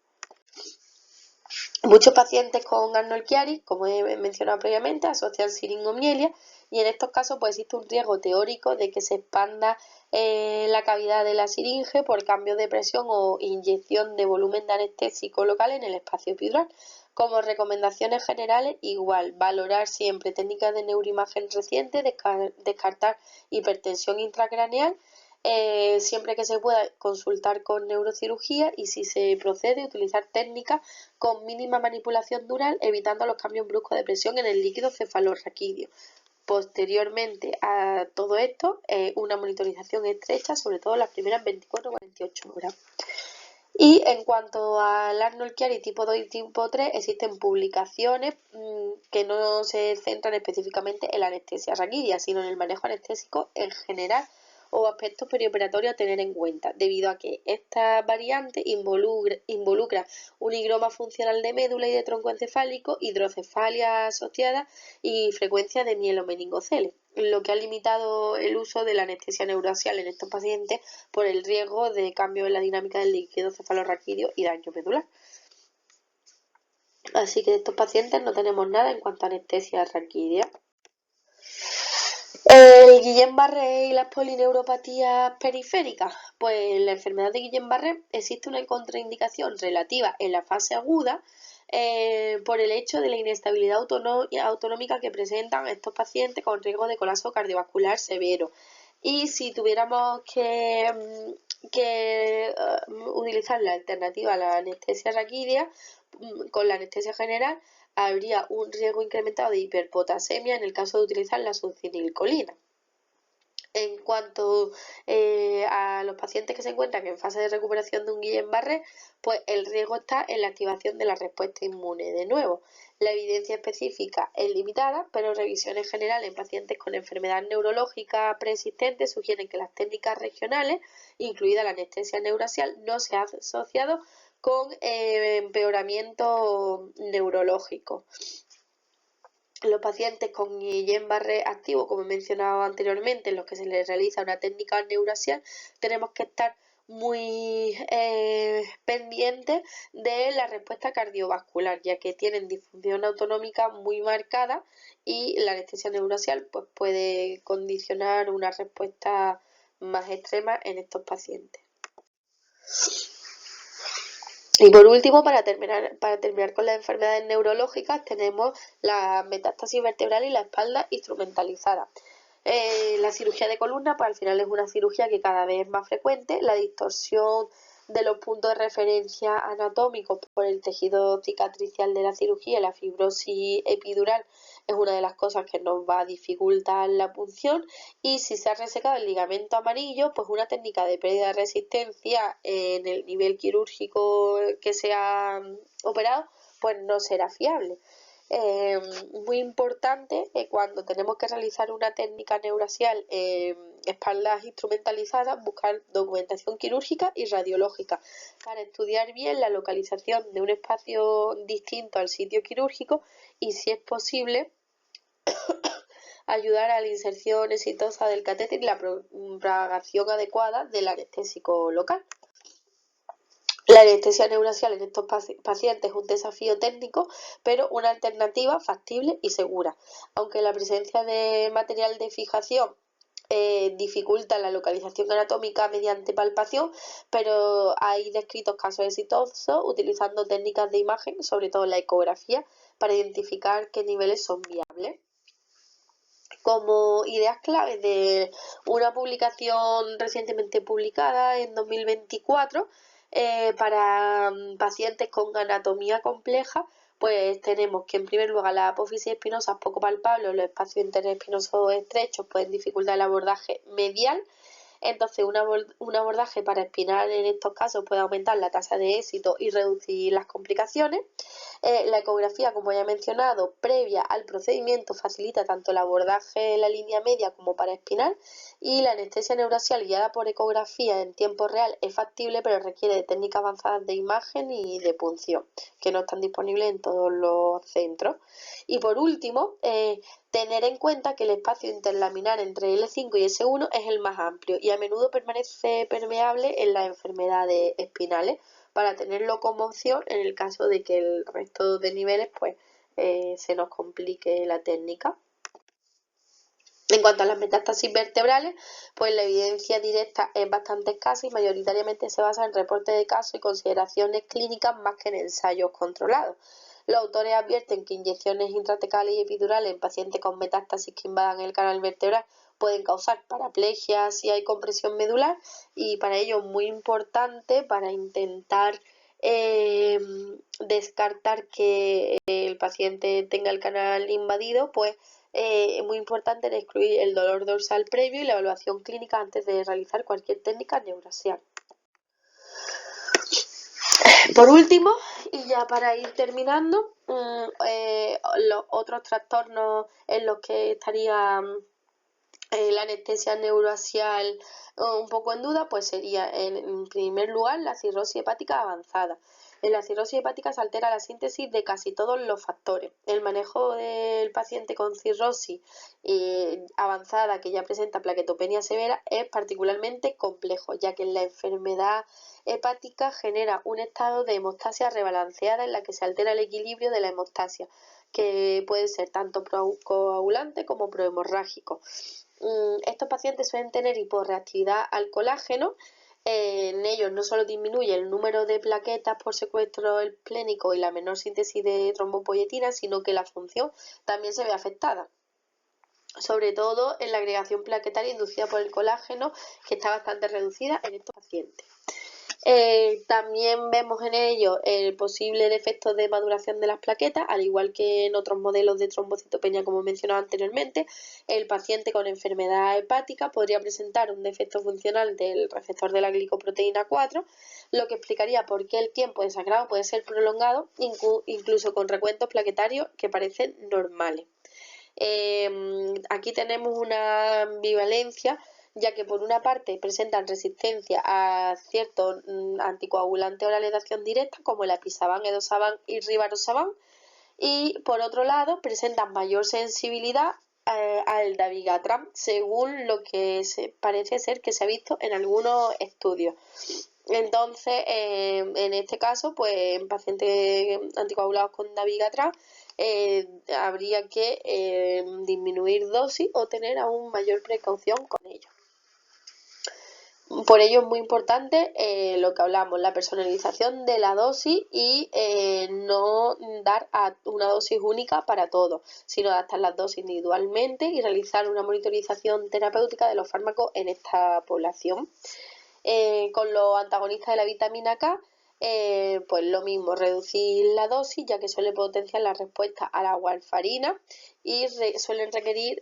Muchos pacientes con Arnold-Chiari, como he mencionado previamente, asocian siringomielia y en estos casos pues existe un riesgo teórico de que se expanda la cavidad de la siringe por cambios de presión o inyección de volumen de anestésico local en el espacio epidural. Como recomendaciones generales, igual, valorar siempre técnicas de neuroimagen reciente, descartar hipertensión intracraneal, siempre que se pueda consultar con neurocirugía y si se procede utilizar técnicas con mínima manipulación dural, evitando los cambios bruscos de presión en el líquido cefalorraquídeo. Posteriormente a todo esto, una monitorización estrecha, sobre todo las primeras 24 o 48 horas. Y en cuanto al Arnold-Chiari tipo 2 y tipo 3, existen publicaciones que no se centran específicamente en la anestesia raquídea, sino en el manejo anestésico en general o aspectos perioperatorios a tener en cuenta, debido a que esta variante involucra un higroma funcional de médula y de tronco encefálico, hidrocefalia asociada y frecuencia de mielomeningoceles, lo que ha limitado el uso de la anestesia neurasial en estos pacientes por el riesgo de cambio en la dinámica del líquido cefalorraquídeo y daño medular. Así que de estos pacientes no tenemos nada en cuanto a anestesia raquídea. El Guillain-Barré y las polineuropatías periféricas. Pues en la enfermedad de Guillain-Barré existe una contraindicación relativa en la fase aguda por el hecho de la inestabilidad autonómica que presentan estos pacientes con riesgo de colapso cardiovascular severo. Y si tuviéramos que utilizar la alternativa a la anestesia raquídea, con la anestesia general, habría un riesgo incrementado de hiperpotasemia en el caso de utilizar la succinilcolina. En cuanto a los pacientes que se encuentran en fase de recuperación de un Guillain-Barré, pues el riesgo está en la activación de la respuesta inmune. De nuevo, la evidencia específica es limitada, pero revisiones generales en pacientes con enfermedad neurológica preexistente sugieren que las técnicas regionales, incluida la anestesia neurasial, no se han asociado con empeoramiento neurológico. Los pacientes con Guillain-Barré activo, como he mencionado anteriormente, en los que se les realiza una técnica neurasial, tenemos que estar muy pendientes de la respuesta cardiovascular, ya que tienen disfunción autonómica muy marcada y la anestesia neurasial pues, puede condicionar una respuesta más extrema en estos pacientes. Y por último, para terminar con las enfermedades neurológicas, tenemos la metástasis vertebral y la espalda instrumentalizada. La cirugía de columna, pues al final es una cirugía que cada vez es más frecuente. La distorsión de los puntos de referencia anatómicos por el tejido cicatricial de la cirugía, la fibrosis epidural es una de las cosas que nos va a dificultar la punción. Y si se ha resecado el ligamento amarillo, pues una técnica de pérdida de resistencia en el nivel quirúrgico que se ha operado, pues no será fiable. Muy importante cuando tenemos que realizar una técnica neurasial en espaldas instrumentalizadas, buscar documentación quirúrgica y radiológica para estudiar bien la localización de un espacio distinto al sitio quirúrgico y, si es posible, ayudar a la inserción exitosa del catéter y la propagación adecuada del anestésico local. La anestesia neurasial en estos pacientes es un desafío técnico, pero una alternativa factible y segura. Aunque la presencia de material de fijación dificulta la localización anatómica mediante palpación, pero hay descritos casos exitosos utilizando técnicas de imagen, sobre todo la ecografía, para identificar qué niveles son viables. Como ideas claves de una publicación recientemente publicada en 2024 para pacientes con anatomía compleja, pues tenemos que en primer lugar las apófisis espinosas poco palpables, los espacios interespinosos estrechos pueden dificultar el abordaje medial. Entonces, un abordaje para espinal en estos casos puede aumentar la tasa de éxito y reducir las complicaciones. La ecografía, como ya he mencionado, previa al procedimiento facilita tanto el abordaje en la línea media como para espinal, y la anestesia neurasial guiada por ecografía en tiempo real es factible, pero requiere de técnicas avanzadas de imagen y de punción, que no están disponibles en todos los centros. Y por último, tener en cuenta que el espacio interlaminar entre L5 y S1 es el más amplio y a menudo permanece permeable en las enfermedades espinales, para tener locomoción en el caso de que el resto de niveles pues se nos complique la técnica. En cuanto a las metástasis vertebrales, pues la evidencia directa es bastante escasa y mayoritariamente se basa en reportes de casos y consideraciones clínicas más que en ensayos controlados. Los autores advierten que inyecciones intrathecales y epidurales en pacientes con metástasis que invadan el canal vertebral pueden causar paraplegia si hay compresión medular, y para ello es muy importante, para intentar descartar que el paciente tenga el canal invadido, pues es muy importante excluir el dolor dorsal previo y la evaluación clínica antes de realizar cualquier técnica neurasial. Por último, y ya para ir terminando, los otros trastornos en los que estaría la anestesia neurasial un poco en duda, pues sería en primer lugar la cirrosis hepática avanzada. En la cirrosis hepática se altera la síntesis de casi todos los factores. El manejo del paciente con cirrosis avanzada que ya presenta plaquetopenia severa es particularmente complejo, ya que la enfermedad hepática genera un estado de hemostasia rebalanceada en la que se altera el equilibrio de la hemostasia, que puede ser tanto procoagulante como prohemorrágico. Estos pacientes suelen tener hiporreactividad al colágeno. En ellos no solo disminuye el número de plaquetas por secuestro esplénico y la menor síntesis de trombopoyetina, sino que la función también se ve afectada, sobre todo en la agregación plaquetaria inducida por el colágeno, que está bastante reducida en estos pacientes. También vemos en ello el posible defecto de maduración de las plaquetas, al igual que en otros modelos de trombocitopenia como mencionaba anteriormente. El paciente con enfermedad hepática podría presentar un defecto funcional del receptor de la glicoproteína 4, lo que explicaría por qué el tiempo de sangrado puede ser prolongado, incluso con recuentos plaquetarios que parecen normales. Aquí tenemos una ambivalencia, ya que por una parte presentan resistencia a ciertos anticoagulantes orales de acción directa como el apisaban, edosaban y rivaroxaban, y por otro lado presentan mayor sensibilidad al dabigatran, según lo que parece ser que se ha visto en algunos estudios. Entonces, en este caso, pues en pacientes anticoagulados con dabigatran habría que disminuir dosis o tener aún mayor precaución con ello. Por ello es muy importante lo que hablamos, la personalización de la dosis y no dar una dosis única para todo, sino adaptar las dosis individualmente y realizar una monitorización terapéutica de los fármacos en esta población. Con los antagonistas de la vitamina K, pues lo mismo, reducir la dosis, ya que suele potenciar la respuesta a la warfarina y suelen requerir,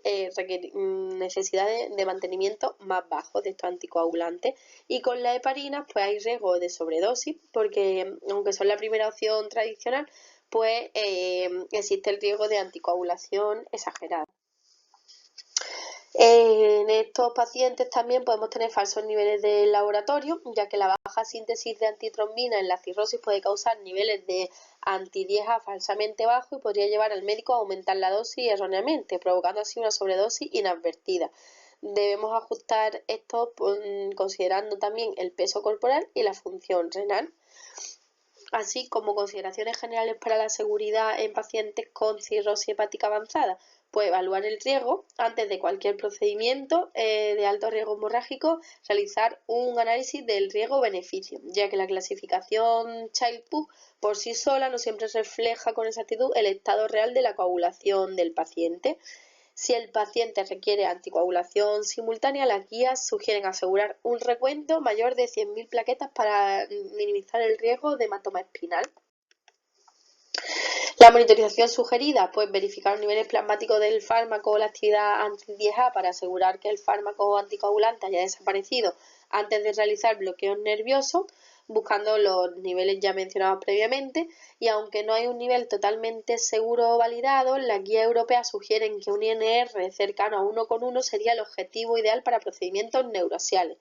necesidades de mantenimiento más bajos de estos anticoagulantes. Y con la heparina, pues hay riesgo de sobredosis, porque aunque son la primera opción tradicional, pues existe el riesgo de anticoagulación exagerada. En estos pacientes también podemos tener falsos niveles de laboratorio, ya que la baja síntesis de antitrombina en la cirrosis puede causar niveles de anti-10A falsamente bajos y podría llevar al médico a aumentar la dosis erróneamente, provocando así una sobredosis inadvertida. Debemos ajustar esto considerando también el peso corporal y la función renal, así como consideraciones generales para la seguridad en pacientes con cirrosis hepática avanzada. Pues evaluar el riesgo antes de cualquier procedimiento de alto riesgo hemorrágico, realizar un análisis del riesgo-beneficio, ya que la clasificación Child-Pugh por sí sola no siempre refleja con exactitud el estado real de la coagulación del paciente. Si el paciente requiere anticoagulación simultánea, las guías sugieren asegurar un recuento mayor de 100.000 plaquetas para minimizar el riesgo de hematoma espinal. La monitorización sugerida, pues verificar los niveles plasmáticos del fármaco o la actividad anti-10A para asegurar que el fármaco anticoagulante haya desaparecido antes de realizar bloqueos nerviosos, buscando los niveles ya mencionados previamente, y aunque no hay un nivel totalmente seguro o validado, las guías europeas sugieren que un INR cercano a 1,1 sería el objetivo ideal para procedimientos neurociales.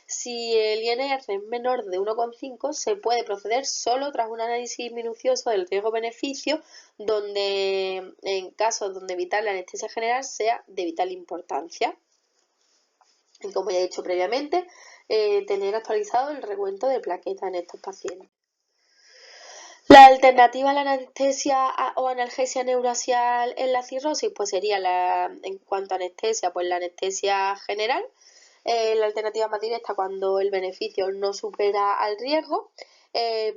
Si el INR es menor de 1,5, se puede proceder solo tras un análisis minucioso del riesgo-beneficio, donde en casos donde evitar la anestesia general sea de vital importancia. Y como ya he dicho previamente, tener actualizado el recuento de plaquetas en estos pacientes. La alternativa a la anestesia o analgesia neurasial en la cirrosis, pues sería en cuanto a anestesia, pues la anestesia general. La alternativa más directa cuando el beneficio no supera al riesgo.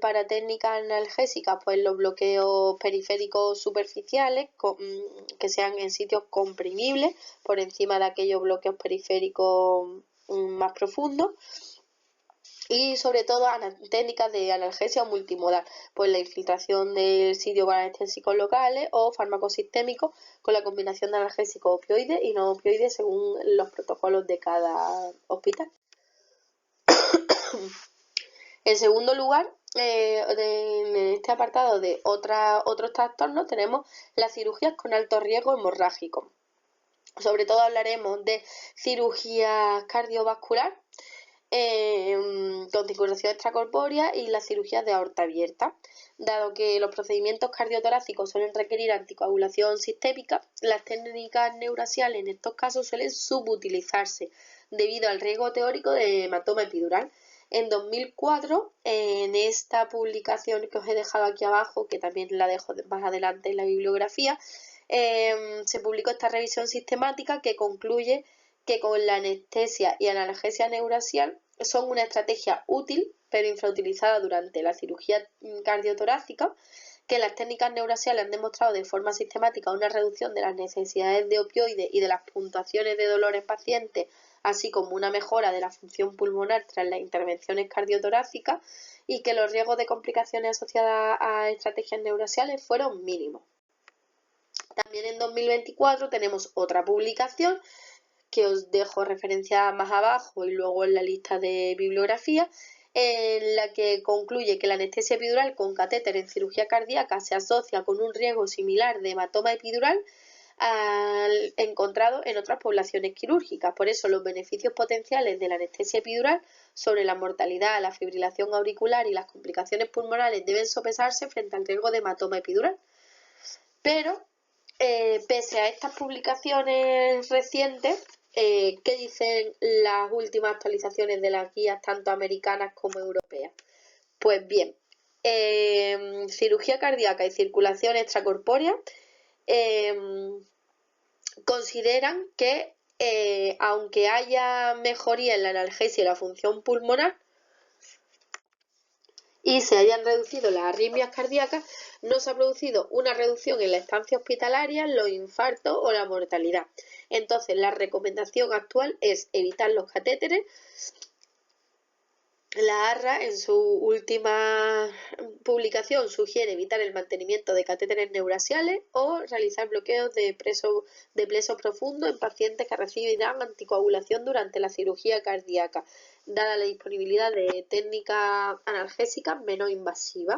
Para técnicas analgésicas, pues los bloqueos periféricos superficiales que sean en sitios comprimibles por encima de aquellos bloqueos periféricos más profundos. Y sobre todo técnicas de analgesia multimodal, pues la infiltración del sitio con anestésicos locales o fármacos sistémicos con la combinación de analgésicos opioides y no opioides según los protocolos de cada hospital. En segundo lugar, en este apartado de otros trastornos tenemos las cirugías con alto riesgo hemorrágico. Sobre todo hablaremos de cirugía cardiovascular, con circulación extracorpórea y las cirugías de aorta abierta. Dado que los procedimientos cardiotorácicos suelen requerir anticoagulación sistémica, las técnicas neurasiales en estos casos suelen subutilizarse debido al riesgo teórico de hematoma epidural. En 2004, en esta publicación que os he dejado aquí abajo, que también la dejo más adelante en la bibliografía, se publicó esta revisión sistemática que concluye que con la anestesia y analgesia neurasial son una estrategia útil, pero infrautilizada durante la cirugía cardiotorácica, que las técnicas neurasiales han demostrado de forma sistemática una reducción de las necesidades de opioides y de las puntuaciones de dolor en pacientes, así como una mejora de la función pulmonar tras las intervenciones cardiotorácicas, y que los riesgos de complicaciones asociadas a estrategias neurasiales fueron mínimos. También en 2024 tenemos otra publicación que os dejo referenciada más abajo y luego en la lista de bibliografía, en la que concluye que la anestesia epidural con catéter en cirugía cardíaca se asocia con un riesgo similar de hematoma epidural encontrado en otras poblaciones quirúrgicas. Por eso los beneficios potenciales de la anestesia epidural sobre la mortalidad, la fibrilación auricular y las complicaciones pulmonares deben sopesarse frente al riesgo de hematoma epidural. Pero pese a estas publicaciones recientes, ¿qué dicen las últimas actualizaciones de las guías tanto americanas como europeas? Pues bien, cirugía cardíaca y circulación extracorpórea consideran que aunque haya mejoría en la analgesia y la función pulmonar y se hayan reducido las arritmias cardíacas, no se ha producido una reducción en la estancia hospitalaria, los infartos o la mortalidad. Entonces, la recomendación actual es evitar los catéteres La ARRA, en su última publicación, sugiere evitar el mantenimiento de catéteres neurasiales o realizar bloqueos de plesos profundos en pacientes que recibirán anticoagulación durante la cirugía cardíaca, dada la disponibilidad de técnicas analgésicas menos invasivas.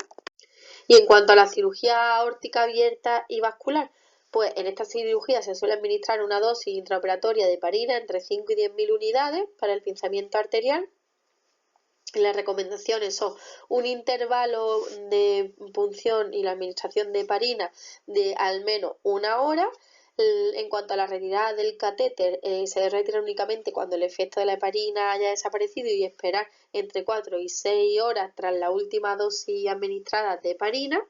Y en cuanto a la cirugía aórtica abierta y vascular, pues en esta cirugía se suele administrar una dosis intraoperatoria de heparina entre 5 y 10.000 unidades para el pinzamiento arterial. Las recomendaciones son un intervalo de punción y la administración de heparina de al menos una hora. En cuanto a la retirada del catéter, se debe retirar únicamente cuando el efecto de la heparina haya desaparecido y esperar entre 4 y 6 horas tras la última dosis administrada de heparina.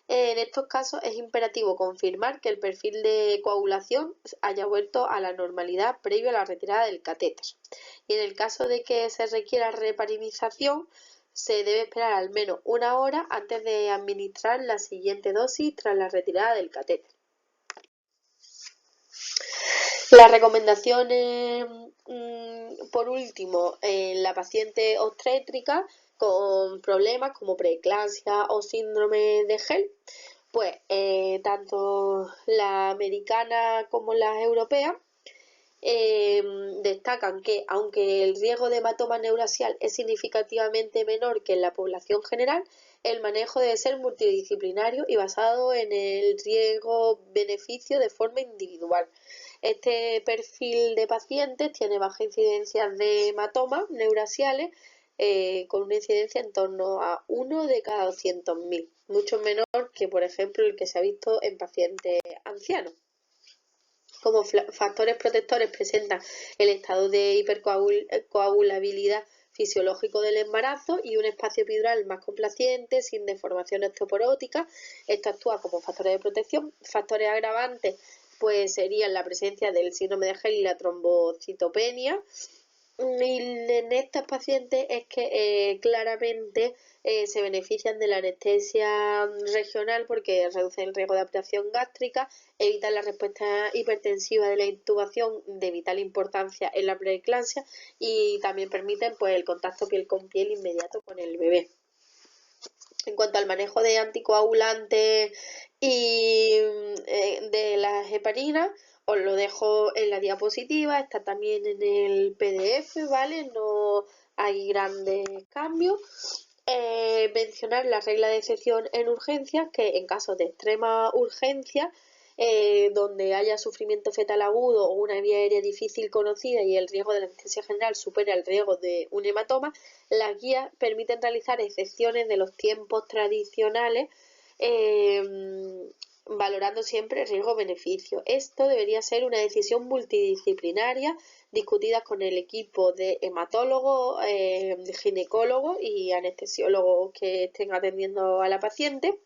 En estos casos es imperativo confirmar que el perfil de coagulación haya vuelto a la normalidad previo a la retirada del catéter. Y en el caso de que se requiera reparinización, se debe esperar al menos una hora antes de administrar la siguiente dosis tras la retirada del catéter. Las recomendaciones, por último, en la paciente obstétrica con problemas como preeclampsia o síndrome de Gel, pues tanto la americana como las europeas destacan que aunque el riesgo de hematoma neurasial es significativamente menor que en la población general, el manejo debe ser multidisciplinario y basado en el riesgo-beneficio de forma individual. Este perfil de pacientes tiene baja incidencia de hematomas neurasiales, con una incidencia en torno a 1 de cada 200.000, mucho menor que, por ejemplo, el que se ha visto en pacientes ancianos. Como factores protectores presentan el estado de hipercoagulabilidad fisiológico del embarazo y un espacio epidural más complaciente, sin deformación osteoporótica. Esto actúa como factores de protección. Factores agravantes pues serían la presencia del síndrome de Gel y la trombocitopenia. Y en estas pacientes es que claramente se benefician de la anestesia regional porque reducen el riesgo de aspiración gástrica, evitan la respuesta hipertensiva de la intubación de vital importancia en la preeclampsia y también permiten pues el contacto piel con piel inmediato con el bebé. En cuanto al manejo de anticoagulantes y de las heparinas, os lo dejo en la diapositiva, está también en el PDF, ¿vale? No hay grandes cambios. Mencionar la regla de excepción en urgencias, que en caso de extrema urgencia, donde haya sufrimiento fetal agudo o una vía aérea difícil conocida y el riesgo de la anestesia general supera el riesgo de un hematoma, las guías permiten realizar excepciones de los tiempos tradicionales, valorando siempre el riesgo-beneficio. Esto debería ser una decisión multidisciplinaria discutida con el equipo de hematólogos, ginecólogos y anestesiólogos que estén atendiendo a la paciente,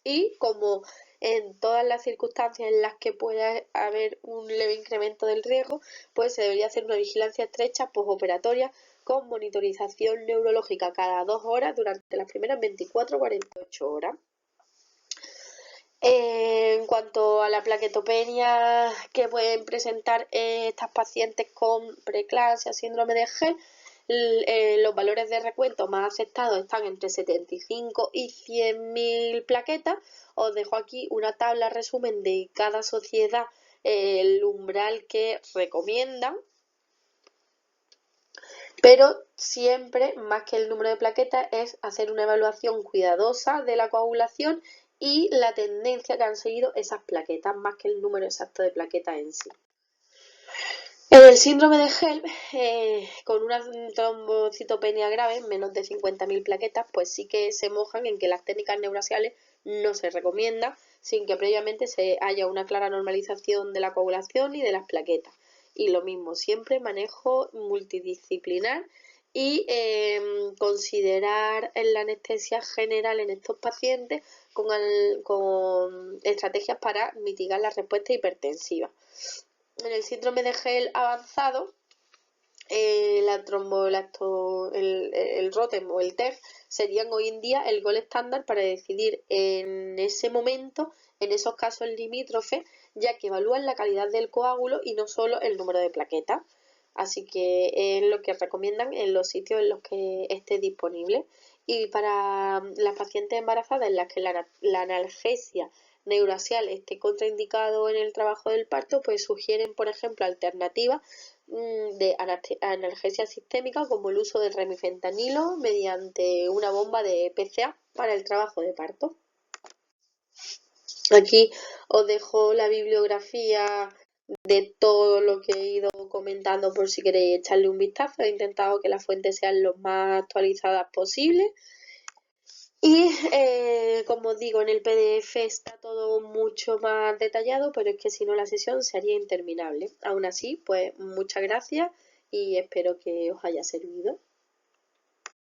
y como en todas las circunstancias en las que pueda haber un leve incremento del riesgo, pues se debería hacer una vigilancia estrecha postoperatoria con monitorización neurológica cada 2 horas durante las primeras 24 o 48 horas. En cuanto a la plaquetopenia que pueden presentar estas pacientes con preeclampsia, síndrome de Gel, los valores de recuento más aceptados están entre 75 y 100.000 plaquetas. Os dejo aquí una tabla resumen de cada sociedad, el umbral que recomiendan, pero siempre, más que el número de plaquetas, es hacer una evaluación cuidadosa de la coagulación y la tendencia que han seguido esas plaquetas, más que el número exacto de plaquetas en sí. En el síndrome de Gel, con una trombocitopenia grave, menos de 50.000 plaquetas, pues sí que se mojan en que las técnicas neurasiales no se recomiendan sin que previamente se haya una clara normalización de la coagulación y de las plaquetas. Y lo mismo, siempre manejo multidisciplinar y considerar la anestesia general en estos pacientes con estrategias para mitigar la respuesta hipertensiva. En el síndrome de Gel avanzado, el ROTEM o el TEF serían hoy en día el gol estándar para decidir en ese momento, en esos casos limítrofes, ya que evalúan la calidad del coágulo y no solo el número de plaquetas. Así que es lo que recomiendan en los sitios en los que esté disponible. Y para las pacientes embarazadas en las que la analgesia neurasial esté contraindicado en el trabajo del parto, pues sugieren, por ejemplo, alternativas de analgesia sistémica como el uso del remifentanilo mediante una bomba de PCA para el trabajo de parto. Aquí os dejo la bibliografía de todo lo que he ido comentando por si queréis echarle un vistazo. He intentado que las fuentes sean lo más actualizadas posible. Y como os digo, en el PDF está todo mucho más detallado, pero es que si no la sesión sería interminable. Aún así, pues muchas gracias y espero que os haya servido.